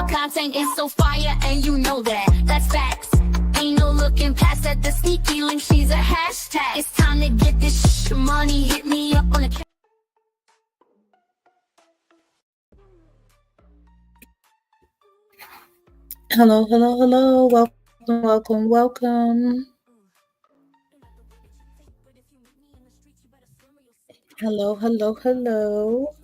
content is so fire, and you know that. That's facts. Ain't no looking past at the sneaky link. She's a hashtag. It's time to get this money. Hit me up on the. Hello, hello, hello. Welcome, welcome, welcome. Hello, hello, hello.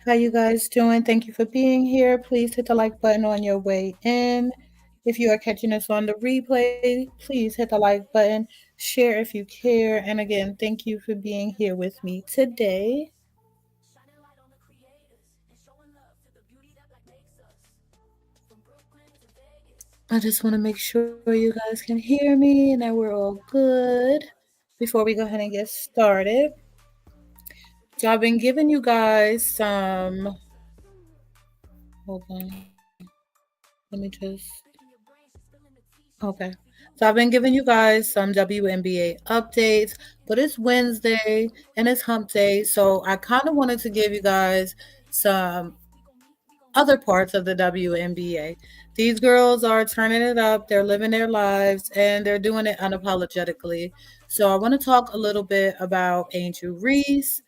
How you guys doing? Thank you for being here. Please hit the like button on your way in. If you are catching us on the replay, please hit the like button. Share if you care. And again, thank you for being here with me today. I just want to make sure you guys can hear me and that we're all good before we go ahead and get started. So I've been giving you guys some. Hold on. Let me just. Okay. So I've been giving you guys some WNBA updates, but it's Wednesday and it's hump day. So I kind of wanted to give you guys some other parts of the WNBA. These girls are turning it up, they're living their lives, and they're doing it unapologetically. So I want to talk a little bit about Angel Reese,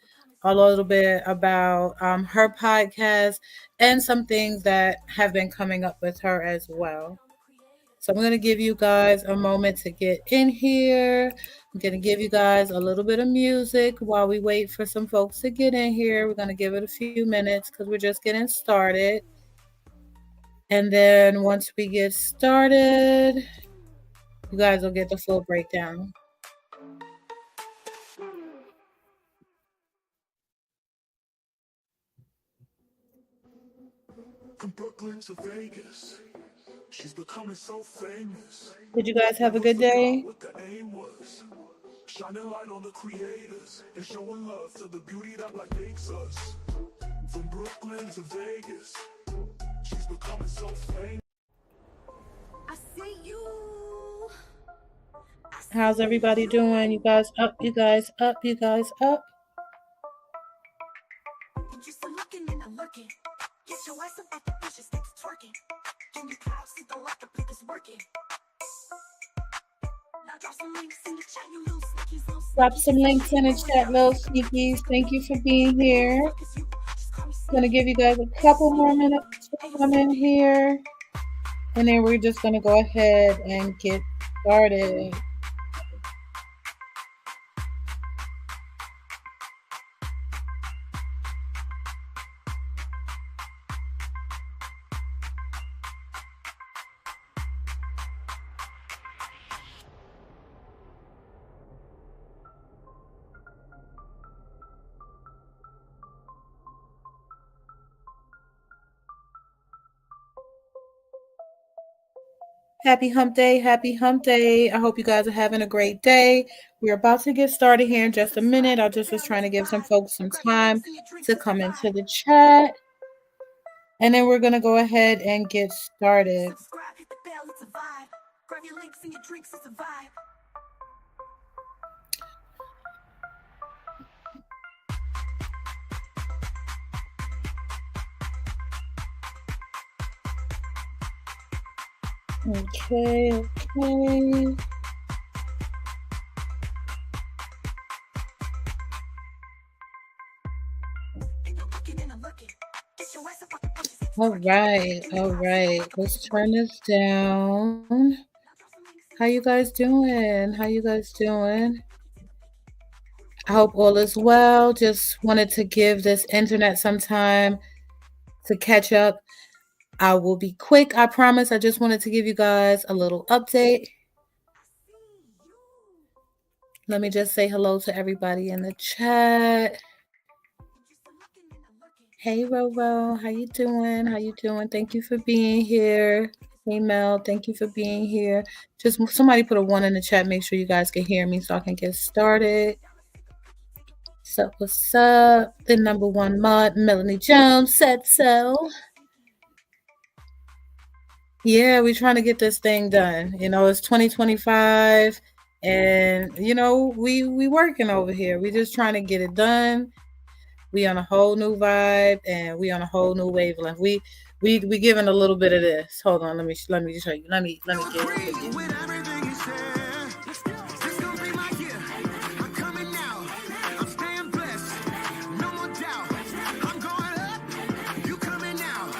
a little bit about her podcast, and some things that have been coming up with her as well. So I'm going to give you guys a moment to get in here. I'm going to give you guys a little bit of music while we wait for some folks to get in here. We're going to give it a few minutes because we're just getting started. And then once we get started, you guys will get the full breakdown. From Brooklyn to Vegas, she's becoming so famous. Did you guys have a good day? What the aim was, shining light on the creators and showing love to the beauty that like makes us. From Brooklyn to Vegas, she's becoming so famous. I see you. How's everybody doing? You guys up? You guys up? You guys up? Just looking and lurking. Get your ass up at the bitch, just twerking. And your crowd see the like the blick is working. Now drop some links in the chat, you little sneakies. Drop some links in the chat, little sneakies. Thank you for being here. Gonna give you guys a couple more minutes to come in here. And then we're just gonna go ahead and get started. Happy hump day, happy hump day. I hope you guys are having a great day. We're about to get started here in just a minute. I just was trying to give some folks some time to come into the chat. And then we're going to go ahead and get started. Grab your links and your drinks, it's a vibe. Okay. All right. Let's turn this down. How you guys doing? I hope all is well. Just wanted to give this internet some time to catch up. I will be quick, I promise. I just wanted to give you guys a little update. Let me just say hello to everybody in the chat. Hey, Roro, how you doing? Thank you for being here. Hey, Mel, thank you for being here. Just somebody put a 1 in the chat. Make sure you guys can hear me so I can get started. What's up? The number one mod, Melanie Jones, said so. Yeah, we're trying to get this thing done. It's 2025, and we working over here. We just trying to get it done. We on a whole new vibe, and we on a whole new wavelength. We giving a little bit of this. Hold on, let me show you. Let me give you. With everything you said, this gon' be my year. I'm coming out. I'm staying blessed. No more doubt. I'm going up. You coming out.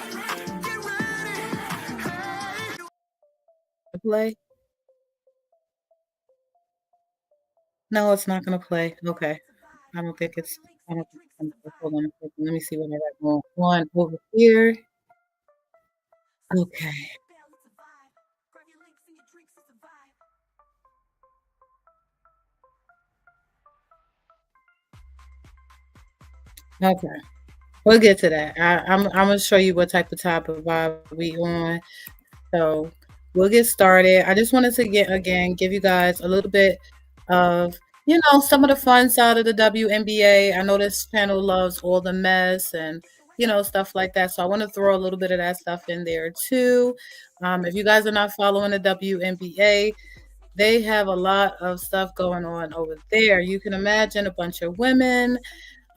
Get ready. Hey. Play? No, it's not gonna play. Okay. I don't think it's. I don't think it's gonna play. Hold on a second. Let me see what I got going on over here. Okay. Okay. We'll get to that. I'm gonna show you what type of vibe we on. So we'll get started. I just wanted to give you guys a little bit of some of the fun side of the WNBA. I know this channel loves all the mess and stuff like that. So I want to throw a little bit of that stuff in there too. If you guys are not following the WNBA, they have a lot of stuff going on over there. You can imagine a bunch of women,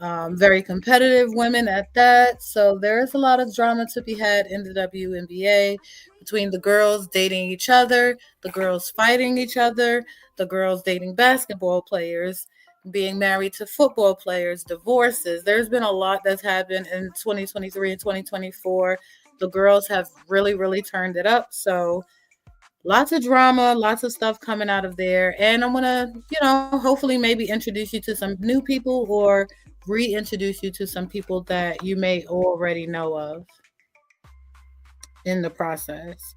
very competitive women at that. So there is a lot of drama to be had in the WNBA between the girls dating each other, the girls fighting each other, the girls dating basketball players, being married to football players, divorces. There's been a lot that's happened in 2023 and 2024. The girls have really, really turned it up. So lots of drama, lots of stuff coming out of there. And I'm going to, hopefully maybe introduce you to some new people or reintroduce you to some people that you may already know of in the process.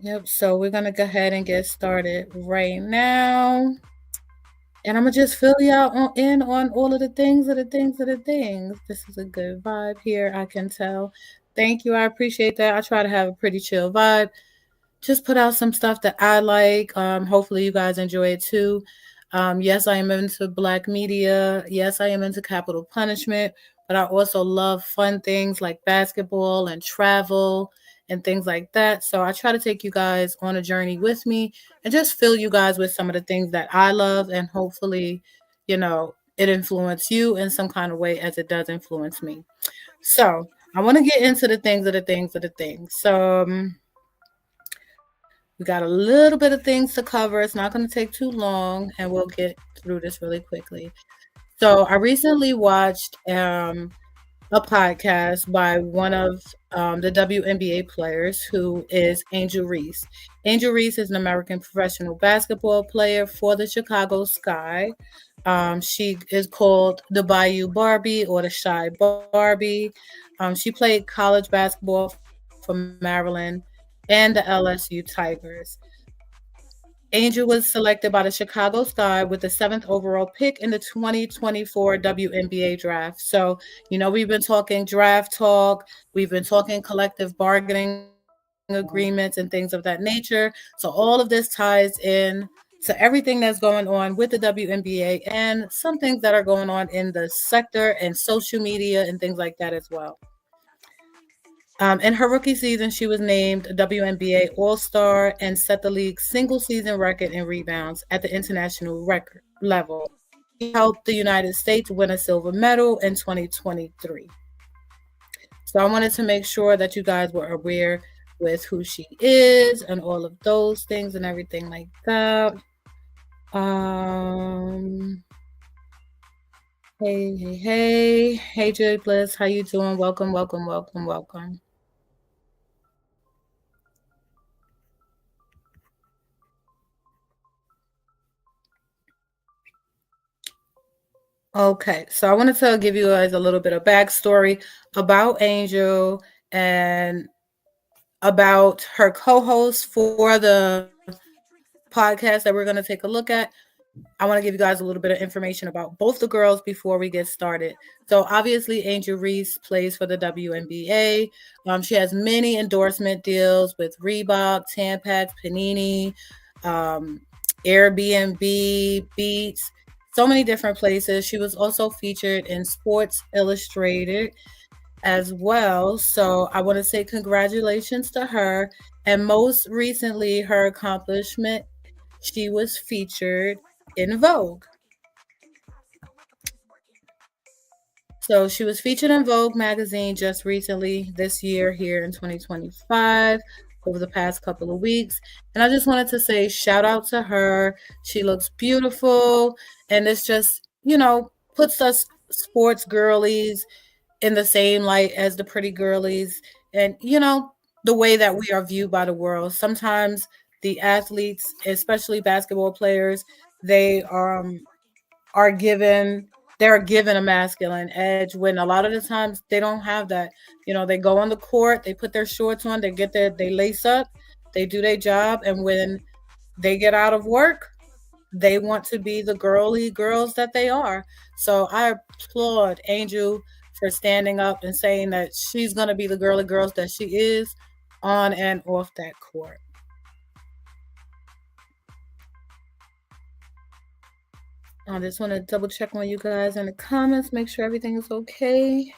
Yep. So we're going to go ahead and get started right now. And I'm going to just fill y'all in on all of the things of the things of the things. This is a good vibe here, I can tell. Thank you. I appreciate that. I try to have a pretty chill vibe. Just put out some stuff that I like. Hopefully, you guys enjoy it too. Yes, I am into Black media. Yes, I am into capital punishment, but I also love fun things like basketball and travel and things like that. So I try to take you guys on a journey with me and just fill you guys with some of the things that I love, and hopefully, it influence you in some kind of way as it does influence me. So I want to get into the things of the things of the things. So we got a little bit of things to cover. It's not going to take too long, and we'll get through this really quickly. So I recently watched a podcast by one of the WNBA players, who is Angel Reese. Angel Reese is an American professional basketball player for the Chicago Sky. She is called the Bayou Barbie or the Shy Barbie. She played college basketball for Maryland and the LSU Tigers. Angel was selected by the Chicago Sky with the seventh overall pick in the 2024 WNBA draft. So, we've been talking draft talk, we've been talking collective bargaining agreements and things of that nature. So, all of this ties in to everything that's going on with the WNBA and some things that are going on in the sector and social media and things like that as well. In her rookie season, she was named a WNBA All Star and set the league's single season record in rebounds at the international record level. She helped the United States win a silver medal in 2023. So I wanted to make sure that you guys were aware with who she is and all of those things and everything like that. Um, hey, Joy Bliss, how you doing? Welcome, welcome, welcome, welcome. Okay, so I wanted to give you guys a little bit of backstory about Angel and about her co-host for the podcast that we're going to take a look at. I want to give you guys a little bit of information about both the girls before we get started. So obviously, Angel Reese plays for the WNBA. She has many endorsement deals with Reebok, Tampax, Panini, um, Airbnb, Beats, so many different places. She was also featured in Sports Illustrated as well. So I want to say congratulations to her. And most recently, her accomplishment, she was featured in Vogue. So she was featured in Vogue magazine just recently this year here in 2025 over the past couple of weeks. And I just wanted to say shout out to her. She looks beautiful and this just, puts us sports girlies in the same light as the pretty girlies and the way that we are viewed by the world. Sometimes the athletes, especially basketball players, they are given they're given a masculine edge when a lot of the times they don't have that. They go on the court, they put their shorts on, they lace up, they do their job, and when they get out of work, they want to be the girly girls that they are. So I applaud Angel for standing up and saying that she's going to be the girly girls that she is on and off that court. I just want to double check on you guys in the comments, make sure everything is okay.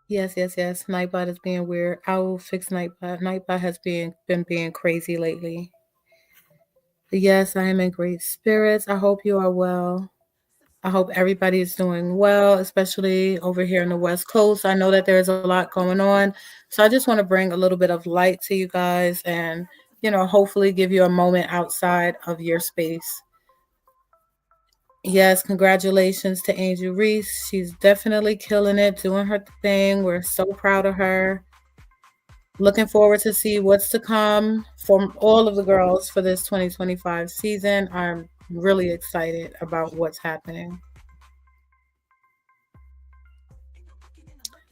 Yes, yes, yes. Nightbot is being weird. I will fix Nightbot. Nightbot has been being crazy lately. But yes, I am in great spirits. I hope you are well. I hope everybody is doing well, especially over here in the West Coast. I know that there's a lot going on. So I just want to bring a little bit of light to you guys and, hopefully give you a moment outside of your space. Yes, congratulations to Angel Reese. She's definitely killing it, doing her thing. We're so proud of her. Looking forward to see what's to come from all of the girls for this 2025 season. I'm really excited about what's happening.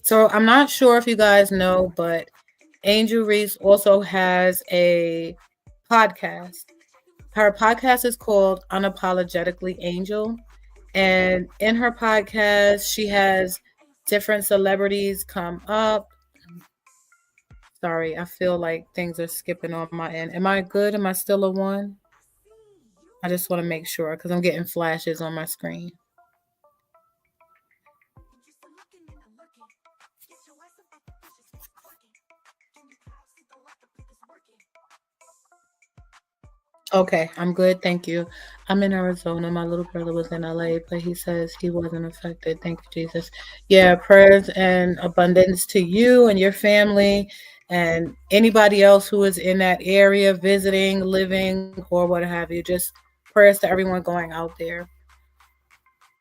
So I'm not sure if you guys know, but Angel Reese also has a podcast. Her podcast is called Unapologetically Angel. And in her podcast, she has different celebrities come up. Sorry, I feel like things are skipping on my end. Am I good? Am I still a one? I just want to make sure because I'm getting flashes on my screen. Okay, I'm good. Thank you. I'm in Arizona. My little brother was in LA, but he says he wasn't affected. Thank you, Jesus. Yeah, prayers and abundance to you and your family and anybody else who is in that area visiting, living, or what have you. Just prayers to everyone going out there.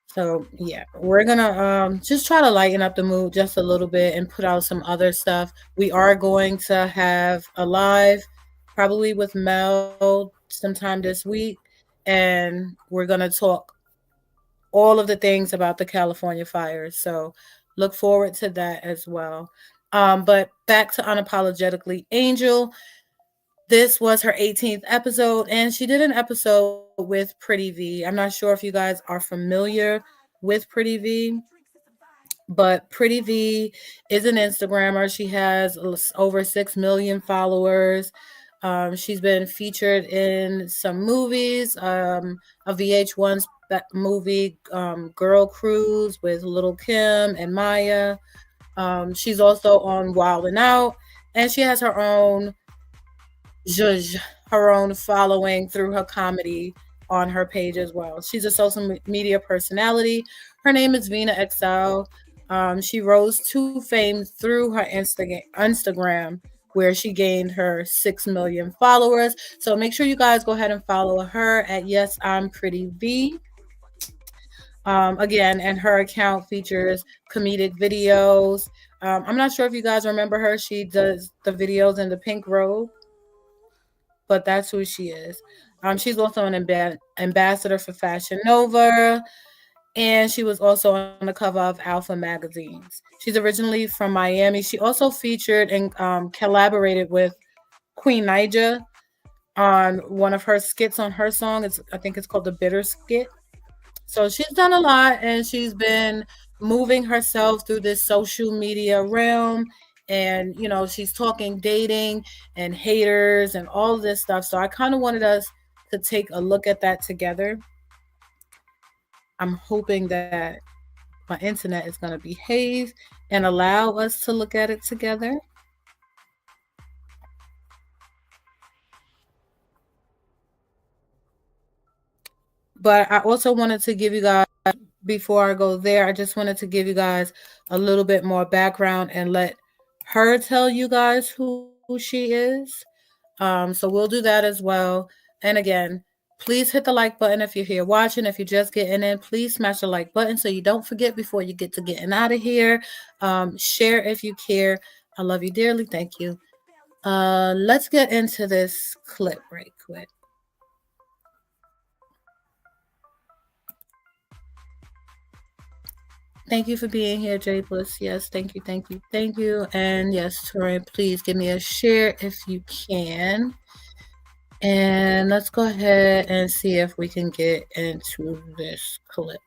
So yeah, we're gonna just try to lighten up the mood just a little bit and put out some other stuff. We are going to have a live, probably with Mel sometime this week, and we're gonna talk all of the things about the California fires. So look forward to that as well. But back to Unapologetically Angel. This was her 18th episode, and she did an episode with Pretty V. I'm not sure if you guys are familiar with Pretty V, but Pretty V is an Instagrammer. She has over 6 million followers. She's been featured in some movies, a VH1 movie, Girl Cruise with Little Kim and Maya. She's also on Wild and Out, and she has judge her own following through her comedy on her page as well. She's a social media personality. Her name is Vina Excel. She rose to fame through her Instagram, where she gained her 6 million followers. So make sure you guys go ahead and follow her at Yes I'm Pretty V. Again, and her account features comedic videos. I'm not sure if you guys remember her. She does the videos in the pink robe, but that's who she is. She's also an ambassador for Fashion Nova, and she was also on the cover of Alpha magazines. She's originally from Miami. She also featured and collaborated with Queen Naija on one of her skits on her song. I think it's called the Bitter Skit. So she's done a lot and she's been moving herself through this social media realm. And, she's talking dating and haters and all this stuff. So I kind of wanted us to take a look at that together. I'm hoping that my internet is going to behave and allow us to look at it together. But I also wanted to give you guys, before I go there, I just wanted to give you guys a little bit more background and let her tell you guys who she is. So we'll do that as well. And again, please hit the like button if you're here watching. If you're just getting in, please smash the like button so you don't forget before you get to getting out of here. Share if you care. I love you dearly. Thank you. Let's get into this clip right quick. Thank you for being here, Jay Bliss. Yes, thank you, thank you, thank you. And yes, Torin, please give me a share if you can. And let's go ahead and see if we can get into this clip.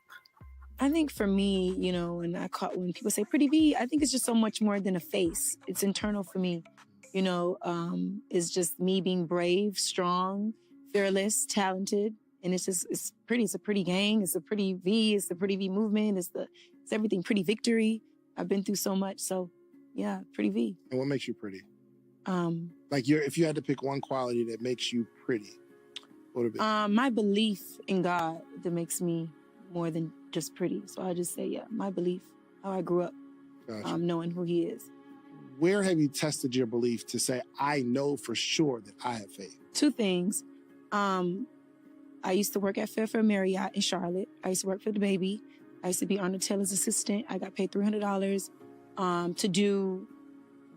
I think for me, and I caught when people say pretty V, I think it's just so much more than a face. It's internal for me. It's just me being brave, strong, fearless, talented. And it's pretty. It's a pretty gang. It's a pretty V. It's the pretty V movement. It's everything. Pretty victory. I've been through so much. So yeah, pretty V. And what makes you pretty? If you had to pick one quality that makes you pretty, what would it be? My belief in God that makes me more than just pretty. So I just say, yeah, my belief, how I grew up, Gotcha. knowing who He is. Where have you tested your belief to say, I know for sure that I have faith? Two things. I used to work at Fairfield Marriott in Charlotte. I used to work for the baby. I used to be Arnold Taylor's assistant. I got paid $300 to do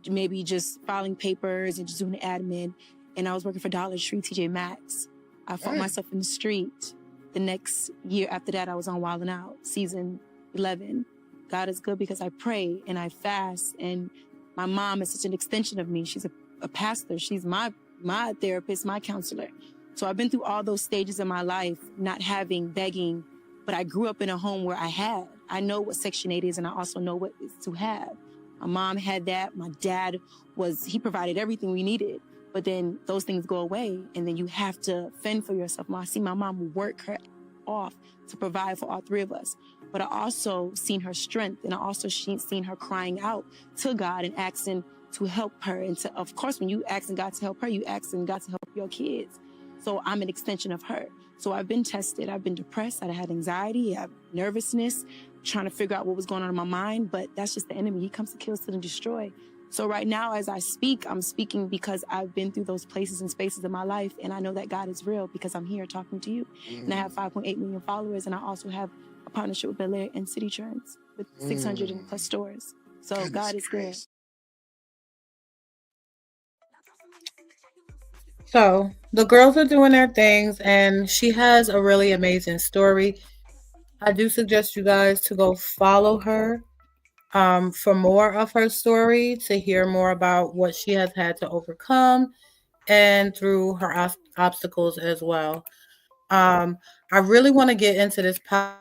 maybe just filing papers and just doing the admin. And I was working for Dollar Tree, TJ Maxx. I fought myself in the street. The next year after that, I was on Wild 'N Out, season 11. God is good because I pray and I fast. And my mom is such an extension of me. She's a pastor. She's my therapist, my counselor. So I've been through all those stages in my life, not having, begging, but I grew up in a home where I had. I know what Section 8 is, and I also know what is to have. My mom had that. My dad he provided everything we needed. But then those things go away, and then you have to fend for yourself. I see my mom work her off to provide for all three of us. But I also seen her strength, and I also seen her crying out to God and asking to help her. And of course, when you asking God to help her, you asking God to help your kids. So I'm an extension of her. So I've been tested. I've been depressed. I had anxiety. I had nervousness, trying to figure out what was going on in my mind. But that's just the enemy. He comes to kill, steal, and destroy. So right now, as I speak, I'm speaking because I've been through those places and spaces in my life. And I know that God is real because I'm here talking to you. And I have 5.8 million followers. And I also have a partnership with Bel Air and City Trends with 600 and plus stores. So God is good. So the girls are doing their things, and she has a really amazing story. I do suggest you guys to go follow her for more of her story, to hear more about what she has had to overcome and through her obstacles as well. I really want to get into this podcast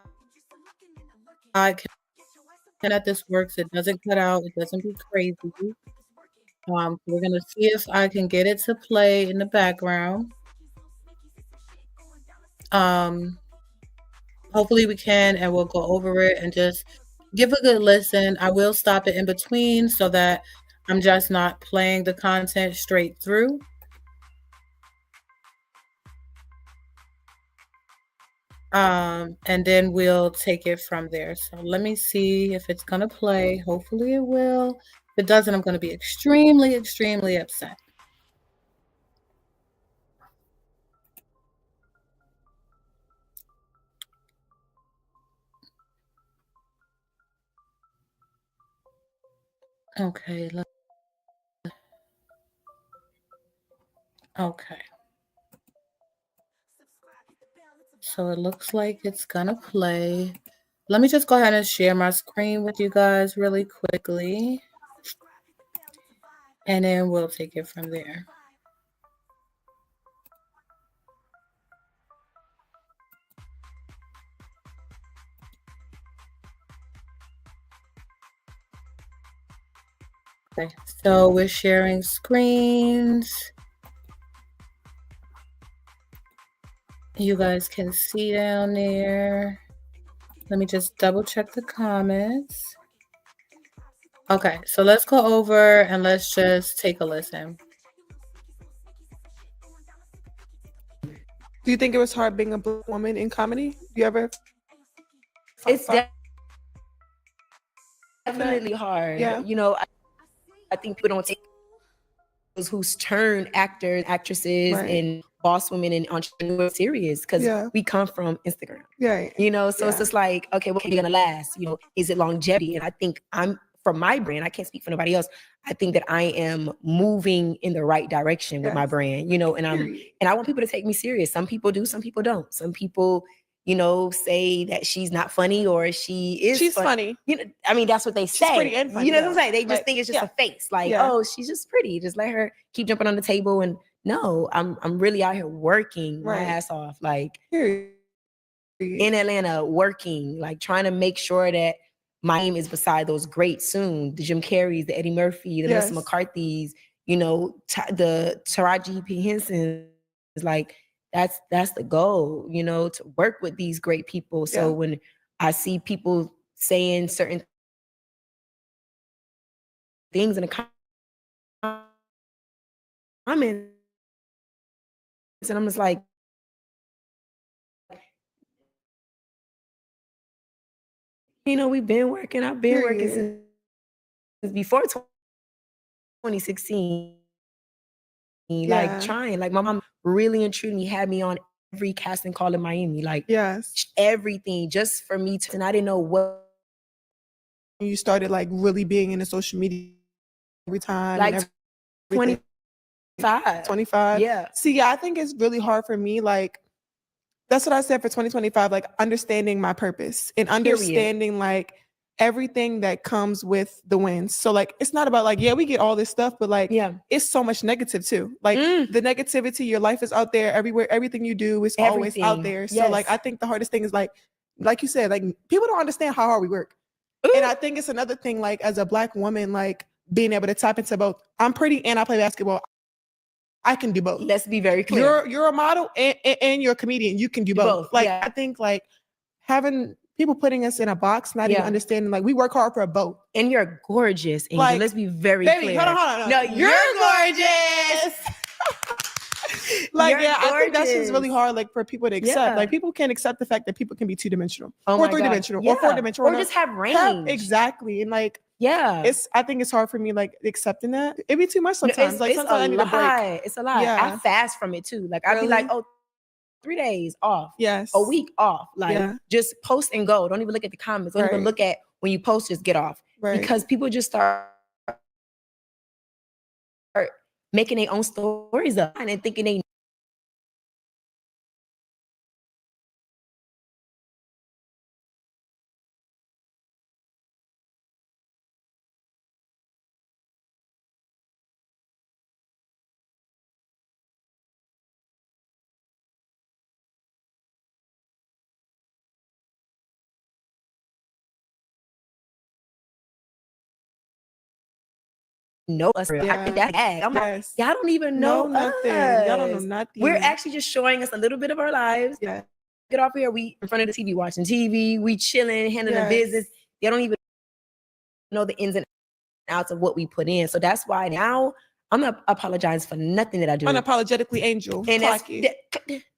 that this works. It doesn't cut out. It doesn't be crazy. We're going to see if I can get it to play in the background. Hopefully we can, and we'll go over it and just give a good listen. I will stop it in between so that I'm just not playing the content straight through. And then we'll take it from there. So let me see if it's going to play. Hopefully it will. If it doesn't, I'm going to be extremely, extremely upset. Okay. Okay. So it looks like it's going to play. Let me just go ahead and share my screen with you guys really quickly. And then we'll take it from there. Okay, so we're sharing screens. You guys can see down there. Let me just double check the comments. Okay, so let's go over and let's just take a listen. Do you think it was hard being a Black woman in comedy? Do you ever? It's that? definitely hard. Yeah. You know, I think people don't take those who's turned actors, actresses, Right. and boss women and entrepreneurs serious because Yeah. we come from Instagram. Yeah. You know, so it's Yeah. just like, okay, what can gonna last? You know, is it longevity? And I think from my brand, I can't speak for nobody else. I think that I am moving in the right direction with my Yes. brand, you know, and Period. I want people to take me serious. Some people do, some people don't. Some people, you know, say that she's not funny or she's funny. You know, I mean, that's what they say. She's pretty and funny, you know what I'm though. saying? They just Like, think it's just yeah. a face. Like, Yeah. oh, she's just pretty. Just let her keep jumping on the table. And no, I'm really out here working my Right. ass off. Like Period. in Atlanta, working, like trying to make sure that my name is beside those greats soon. The Jim Carreys, the Eddie Murphy, the Yes. Melissa McCarthy's, you know, the Taraji P. Henson is like, that's the goal, you know, to work with these great people. So Yeah. when I see people saying certain things in the comments, and I'm just like, you know, we've been working, I've been working Period. since before 2016. Yeah. Like trying, like my mom really and truly had me on every casting call in Miami, like Yes. everything just for me to, and I didn't know what. You started like really being into social media every time. Like and everything. 25. 25. Yeah. See, yeah, I think it's really hard for me. Like, that's what I said for 2025, like understanding my purpose and understanding like everything that comes with the wins. So like, it's not about like, yeah, we get all this stuff, but like, Yeah. it's so much negative too. Like the negativity, your life is out there everywhere. Everything you do is always out Everything. there. So Yes. like, I think the hardest thing is like you said, like people don't understand how hard we work. And I think it's another thing, like as a Black woman, like being able to tap into both. I'm pretty and I play basketball. I can do both. Let's be very clear. You're a model and you're a comedian. You can do both. Like yeah. I think like having people putting us in a box, not even understanding like we work hard for both. And you're gorgeous, Angel. Like, let's be very baby, clear. hold on. No, you're gorgeous. Like You're I think that's just gorgeous. really hard, like for people to accept. Yeah. Like people can't accept the fact that people can be 2-dimensional, Oh or my 3-dimensional, God. or 4-dimensional, or just have range. Exactly, and like yeah, I think it's hard for me like accepting that. It'd be too much sometimes. it's, like it's sometimes a I need a break. It's a lot. Yeah. I fast from it too. Like I'd be Really? like, oh, 3 days off. Yes. A week off. Like Yeah. just post and go. Don't even look at the comments. Don't even Right. look at when you post, just get off. Right. Because people just start making their own stories up and thinking they know us. I think that's bad. I'm like, y'all don't even know nothing. us. Y'all don't know nothing. We're actually just showing us a little bit of our lives. Yeah. Get off here. We in front of the TV watching TV. We chilling, handling Yes. business. They don't even know the ins and outs of what we put in. So that's why now I'm not apologize for nothing that I do. Unapologetically Angel. And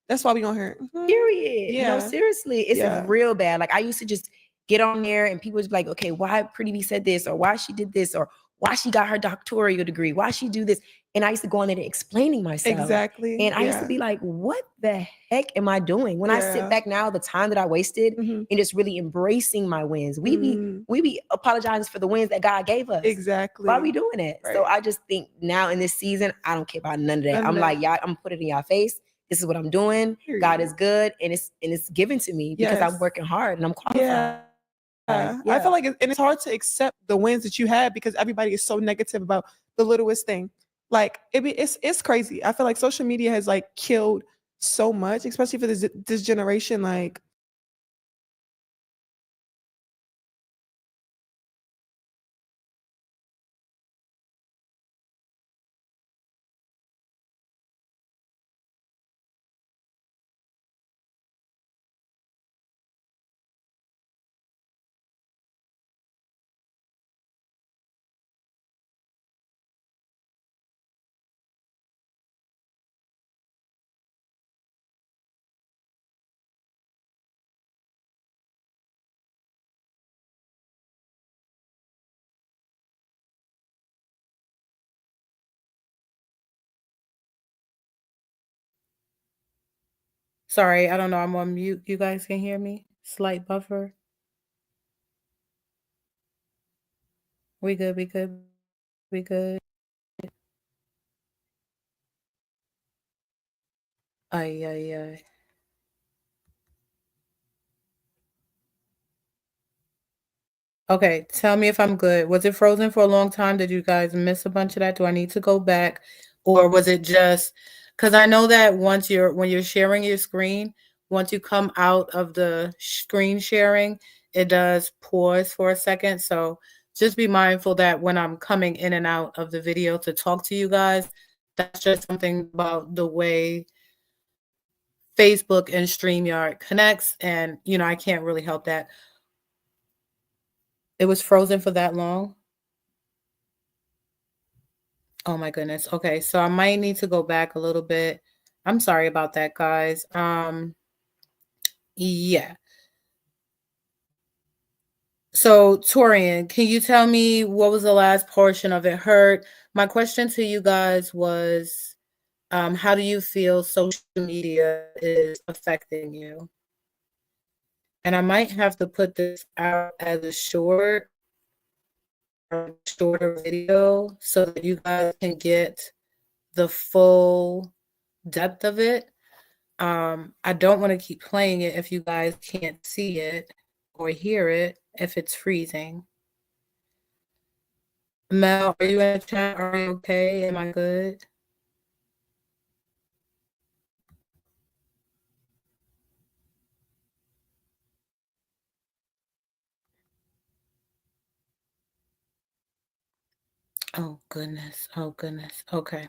that's why we on here. Period. Yeah. No, seriously, it's real bad. Like I used to just get on there and people was like, okay, why Pretty B said this, or why she did this, or why she got her doctoral degree, why she do this. And I used to go on there and explaining myself. Exactly. And I used to be like, what the heck am I doing? When I sit back now, the time that I wasted and just really embracing my wins. We be apologizing for the wins that God gave us. Exactly. Why are we doing it? Right. So I just think now in this season, I don't care about none of that. None I'm of like, y'all, I'm putting it in y'all face. This is what I'm doing. Period. God is good, and it's given to me because I'm working hard and I'm qualified. Yeah. I feel like it's hard to accept the wins that you have because everybody is so negative about the littlest thing. Like it's crazy. I feel like social media has like killed so much, especially for this generation. Like Sorry, I don't know. I'm on mute. You guys can hear me? Slight buffer. We good, we good, we good. Ay, ay, ay. Okay, tell me if I'm good. Was it frozen for a long time? Did you guys miss a bunch of that? Do I need to go back? Or was it just because I know that when you're sharing your screen, once you come out of the screen sharing, it does pause for a second. So just be mindful that when I'm coming in and out of the video to talk to you guys, that's just something about the way Facebook and StreamYard connects. And, I can't really help that. It was frozen for that long? Oh my goodness. Okay, so I might need to go back a little bit. I'm sorry about that, guys. Yeah. So, Torian, can you tell me what was the last portion of it hurt? My question to you guys was, how do you feel social media is affecting you? And I might have to put this out as a shorter video so that you guys can get the full depth of it. I don't want to keep playing it if you guys can't see it or hear it if it's freezing. Mel, are you in the chat? Are you okay? Am I good? Oh goodness. Oh goodness. Okay.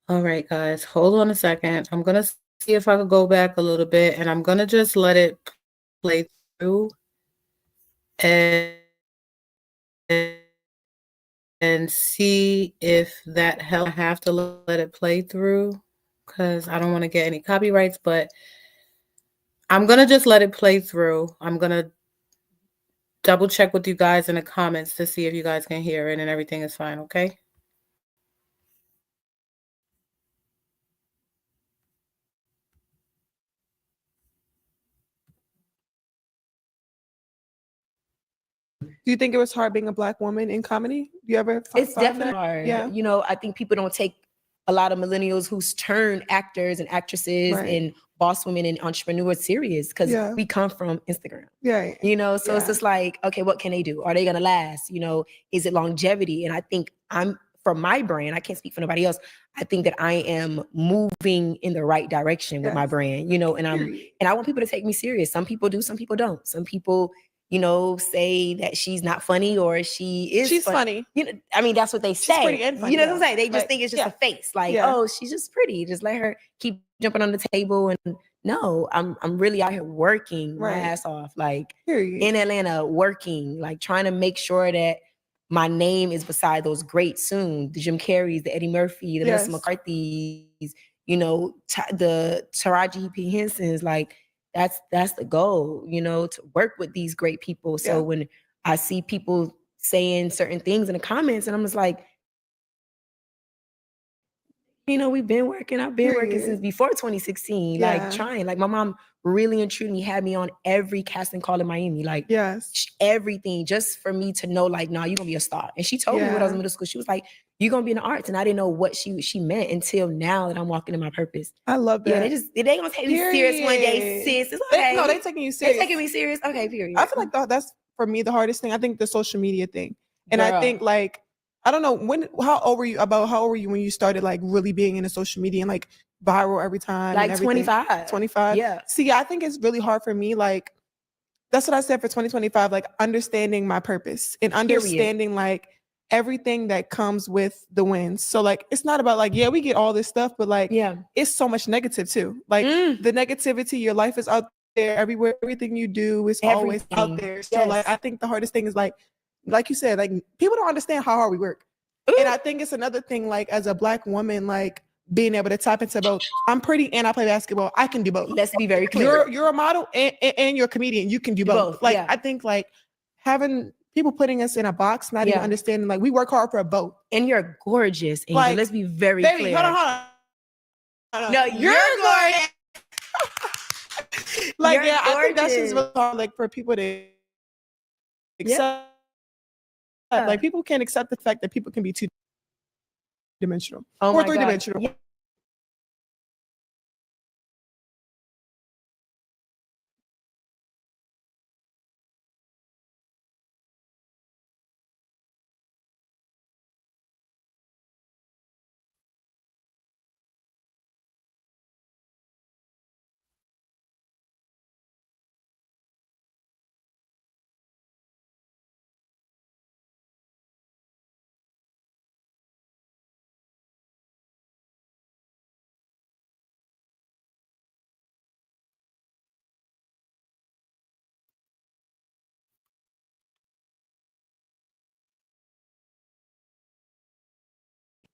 All right, guys, hold on a second. I'm gonna see if I could go back a little bit, and I'm gonna just let it play through and see if that helps. I have to let it play through because I don't want to get any copyrights, but I'm gonna just let it play through. I'm gonna double check with you guys in the comments to see if you guys can hear it and everything is fine, okay? Do you think it was hard being a Black woman in comedy? Do you ever It's thought of definitely that? hard. Yeah. I think people don't take a lot of millennials who's turned actors and actresses Right. and boss women and entrepreneurs serious because Yeah. we come from Instagram. Yeah. So it's just like, okay, what can they do? Are they gonna last? Is it longevity? And I think from my brand, I can't speak for nobody else. I think that I am moving in the right direction with my Yes. brand, and Period. I want people to take me serious. Some people do, some people don't. Some people, say that she's not funny or She's funny. I mean, that's what they say. She's pretty and funny, You know what I'm though. saying? They just Like, think it's just yeah. a face. Like, Yeah. oh, she's just pretty. Just let her keep jumping on the table. And no, I'm really out here working my Right. ass off. Like Period. in Atlanta, working, like trying to make sure that my name is beside those greats soon. The Jim Carreys, the Eddie Murphy, the Yes. Melissa McCarthy's, the Taraji P. Henson's. Like that's the goal, to work with these great people. So Yeah. when I see people saying certain things in the comments, and I'm just like, we've been working. I've been working Period. since before 2016. Yeah. Like trying. Like my mom really and truly had me on every casting call in Miami. Like Yes. everything, just for me to know, like, nah, you're gonna be a star. And she told me when I was in middle school, she was like, you're gonna be in the arts. And I didn't know what she meant until now that I'm walking in my purpose. I love that. Yeah, they gonna take me serious one day, sis. It's okay. They taking you They serious. taking me serious. Okay, period. I feel like that's for me the hardest thing. I think the social media thing. And I Girl. think like, I don't know how old were you when you started like really being into social media and like viral every time? Like and everything? 25. 25. Yeah. See, I think it's really hard for me. Like, that's what I said for 2025, like understanding my purpose and understanding like everything that comes with the wins. So like, it's not about like, yeah, we get all this stuff, but like, it's so much negative too. Like the negativity, your life is out there everywhere. Everything you do is always out there. So like, I think the hardest thing is like you said, like people don't understand how hard we work. And I think it's another thing, like as a Black woman, like being able to tap into both. I'm pretty and I play basketball. I can do both. Let's be very clear. You're a model and you're a comedian. You can do both. Like yeah. I think like having people putting us in a box, not even Yeah. understanding like we work hard for a boat. And you're gorgeous, Angel. Like, Let's be very baby, clear. hold on. No, you're gorgeous. Like, You're yeah, I think that's just gorgeous. really hard, like, for people to accept. Yeah. Like, people can't accept the fact that people can be two-dimensional Oh or my God. three-dimensional. Yeah.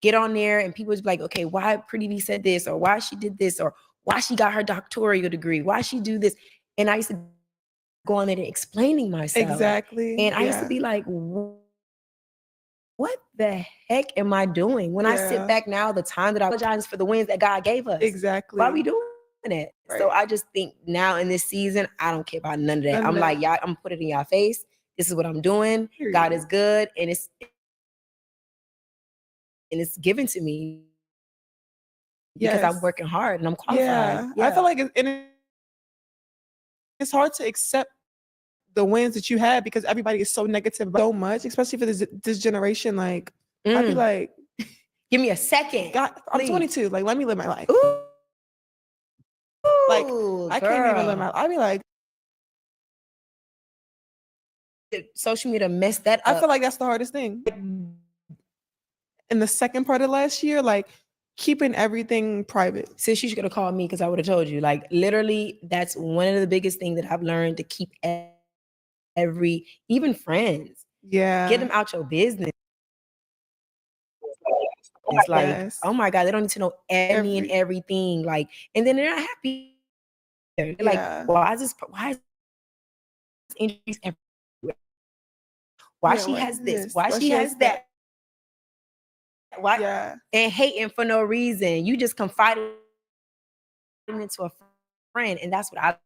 Get on there and people be like, okay, why Pretty B said this, or why she did this, or why she got her doctoral degree, why she do this. And I used to go on there and explaining myself. Exactly. And I used to Yeah. be like, what the heck am I doing? When I sit Yeah. back now, the time that I apologize for the wins that God gave us. Exactly. Why we doing it? So Right. I just think now in this season, I don't care about none of that. None of I'm like, that. y'all, I'm gonna put it in y'all face. This is what I'm doing. God Period. is good, and it's given to me because I'm Yes. working hard and I'm qualified. Yeah. Yeah. I feel like it's hard to accept the wins that you had because everybody is so negative about so much, especially for this generation. Like, I'd be like, give me a second. God, I'm please. 22. Like, let me live my life. Ooh. Like, Ooh, I can't even live girl. my life. I'd be like, Social media messed that I up. feel like that's the hardest thing. In the second part of last year, like keeping everything private. Sis, you should have called me because I would have told you. Like, literally, that's one of the biggest things that I've learned to keep even friends. Yeah. Get them out your business. It's like, Yes. oh my God, they don't need to know any and everything. Like, and then they're not happy. They're like, why is injuries everywhere? Why she has this? Why she has that? Why? Yeah. And hating for no reason. You just confided into a friend, and that's what I.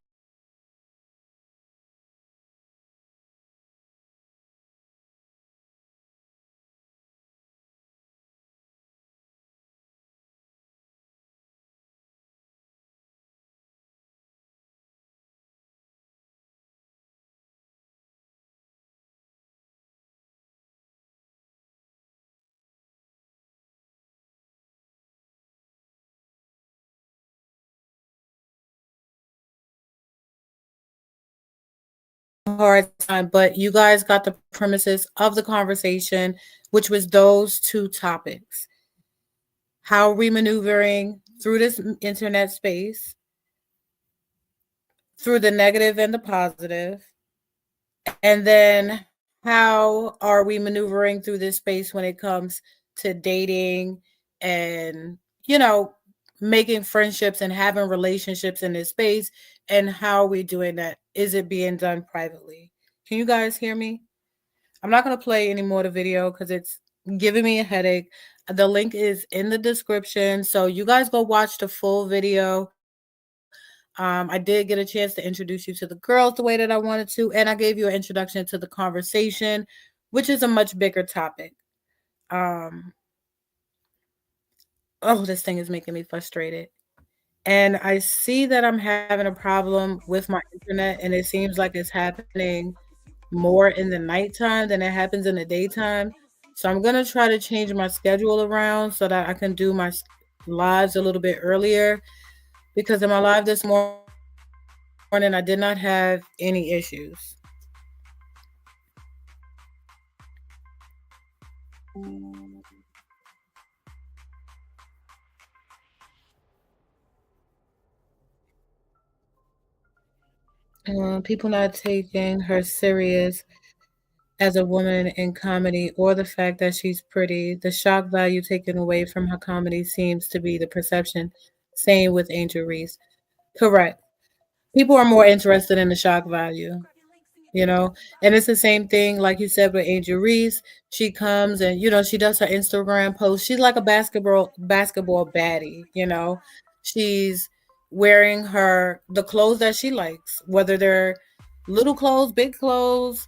Hard time, but you guys got the premises of the conversation, which was those two topics. How are we maneuvering through this internet space, through the negative and the positive, and then how are we maneuvering through this space when it comes to dating and, making friendships and having relationships in this space, and how are we doing that? Is it being done privately? Can you guys hear me? I'm not going to play any more of the video because it's giving me a headache. The link is in the description. So you guys go watch the full video. I did get a chance to introduce you to the girls the way that I wanted to. And I gave you an introduction to the conversation, which is a much bigger topic. This thing is making me frustrated. And I see that I'm having a problem with my internet, and it seems like it's happening more in the nighttime than it happens in the daytime. So I'm going to try to change my schedule around so that I can do my lives a little bit earlier, because in my live this morning, I did not have any issues. People not taking her serious as a woman in comedy, or the fact that she's pretty. The shock value taken away from her comedy seems to be the perception. Same with Angel Reese. Correct. People are more interested in the shock value. you know. And it's the same thing, like you said, with Angel Reese. She comes and she does her Instagram post. She's like a basketball baddie, you know. She's wearing the clothes that she likes, whether they're little clothes, big clothes,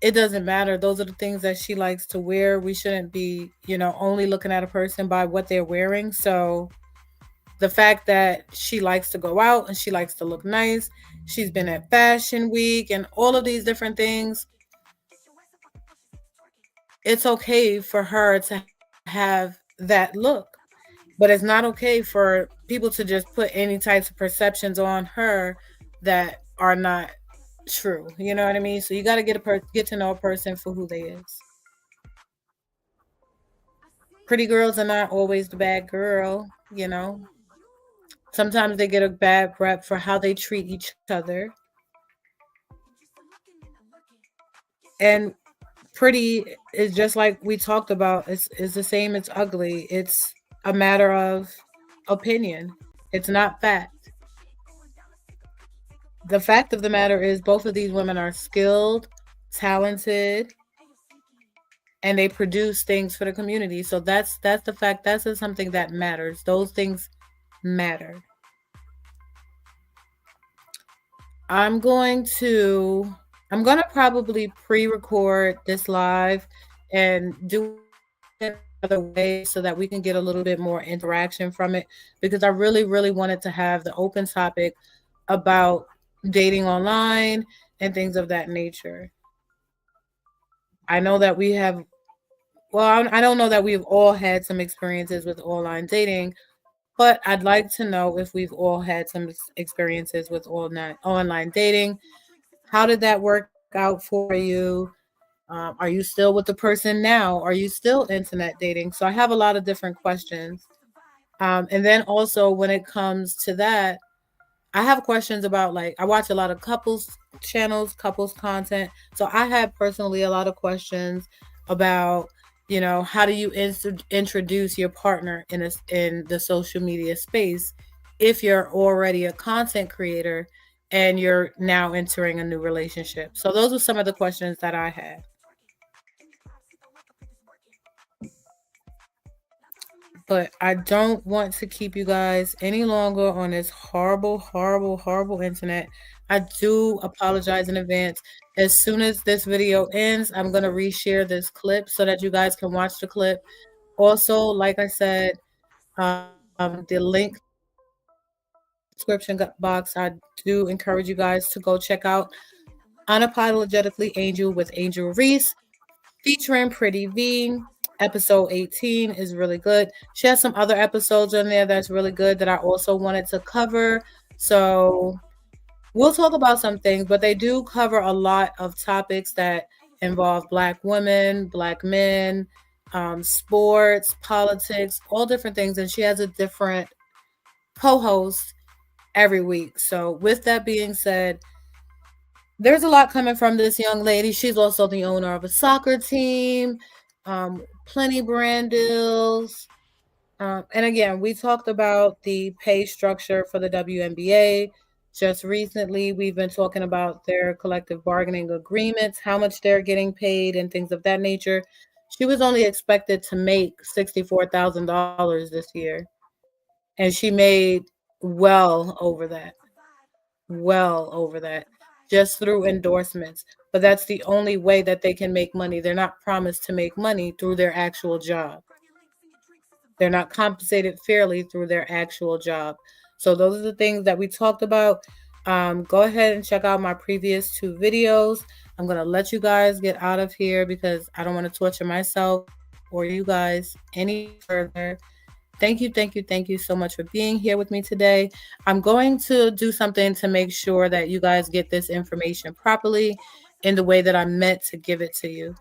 it doesn't matter. Those are the things that she likes to wear. We shouldn't be, only looking at a person by what they're wearing. So the fact that she likes to go out and she likes to look nice, she's been at Fashion Week and all of these different things. It's okay for her to have that look, but it's not okay for people to just put any types of perceptions on her that are not true. You know what I mean? So you got to get to know a person for who they is. Pretty girls are not always the bad girl. Sometimes they get a bad rep for how they treat each other. And pretty is just like we talked about, it's the same as ugly. It's a matter of opinion. It's not fact. The fact of the matter is both of these women are skilled, talented, and they produce things for the community. So that's the fact. That's something that matters. Those things matter. I'm going to probably pre-record this live and do it another way so that we can get a little bit more interaction from it, because I really, really wanted to have the open topic about dating online and things of that nature. I know that we have, well, I don't know that we've all had some experiences with online dating, but I'd like to know if we've all had some experiences with online dating. How did that work out for you? Are you still with the person now? Are you still internet dating? So I have a lot of different questions. And then also when it comes to that, I have questions about, like, I watch a lot of couples channels, couples content. So I have personally a lot of questions about, how do you introduce your partner in the social media space if you're already a content creator and you're now entering a new relationship. So those are some of the questions that I had. But I don't want to keep you guys any longer on this horrible, horrible, horrible internet. I do apologize in advance. As soon as this video ends, I'm going to reshare this clip so that you guys can watch the clip. Also, like I said, the link description box, I do encourage you guys to go check out Unapologetically Angel with Angel Reese, featuring Pretty V. Episode 18 is really good. She has some other episodes in there that's really good that I also wanted to cover. So we'll talk about some things, but they do cover a lot of topics that involve Black women, Black men, sports, politics, all different things. And she has a different co-host every week. So with that being said, there's a lot coming from this young lady. She's also the owner of a soccer team, plenty brand deals. And again, we talked about the pay structure for the WNBA. Just recently, we've been talking about their collective bargaining agreements, how much they're getting paid, and things of that nature. She was only expected to make $64,000 this year, and she made well over that. Well over that, just through endorsements. But that's the only way that they can make money. They're not promised to make money through their actual job. They're not compensated fairly through their actual job. So those are the things that we talked about. Go ahead and check out my previous 2 videos. I'm going to let you guys get out of here because I don't want to torture myself or you guys any further. Thank you so much for being here with me today. I'm going to do something to make sure that you guys get this information properly in the way that I meant to give it to you.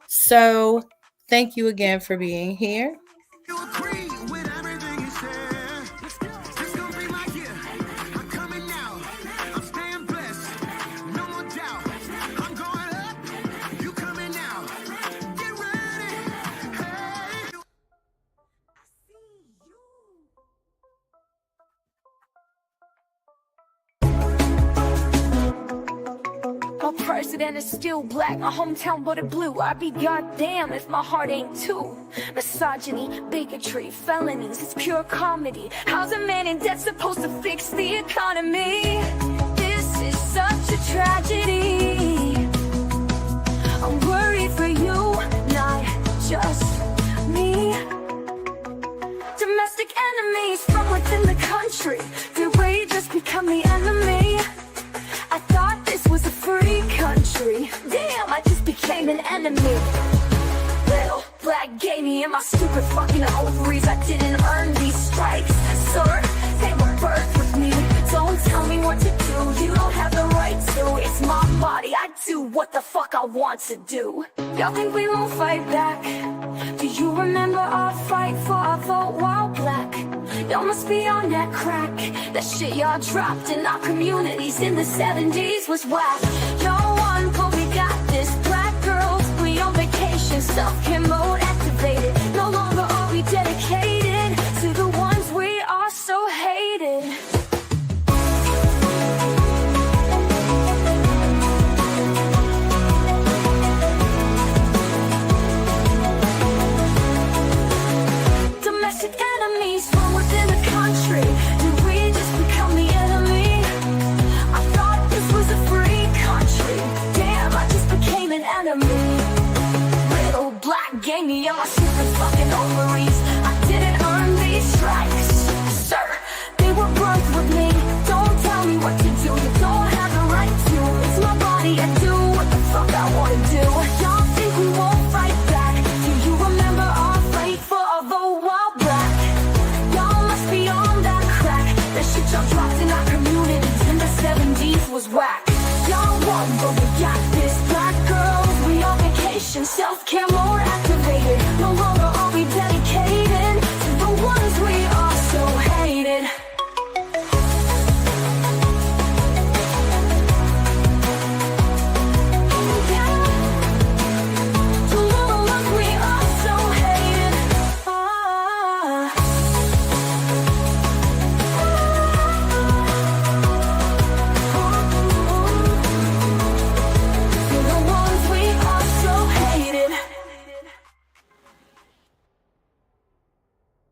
So thank you again for being here. You agree with everything he said. This gonna be my year. I'm coming now. I'm staying blessed. No more doubt. I'm going up. You coming now. Get ready. Hey. My twisted and it's still black. My hometown but it blue. I'd be goddamn if my heart ain't too. Misogyny, bigotry, felonies, it's pure comedy. How's a man in debt supposed to fix the economy? This is such a tragedy. I'm worried for you, not just me. Domestic enemies from within the country. Did we just become the enemy? I thought this was a free country. Damn, I just became an enemy. Little black gave me in my stupid fucking ovaries. I didn't earn these stripes, sir. They were birthed with me. Don't tell me what to do. You don't have the right to. It's my body. I do what the fuck I want to do. Y'all think we won't fight back? Do you remember our fight for our vote while black? Y'all must be on that crack. That shit y'all dropped in our communities in the 70s was whack. Y'all won, but we got this. Black girls, we on vacation. Self-care mode activated. No longer are we dedicated to the ones we are so hated. Domestic enemies from within the country. Did we just become the enemy? I thought this was a free country. Damn, I just became an enemy. Little black gave me on my super fucking ovaries. I didn't earn these stripes, sir. They were birthed with me. Don't tell me what to do. You don't have the right to. It's my body. I do what the fuck I wanna do. Y'all think we won't fight back? Do you remember our fight for a vote while black? Y'all must be on that crack. That shit y'all dropped in our communities in the 70s was whack. Y'all won, but we got this. Black girls, we on vacation. Self-care more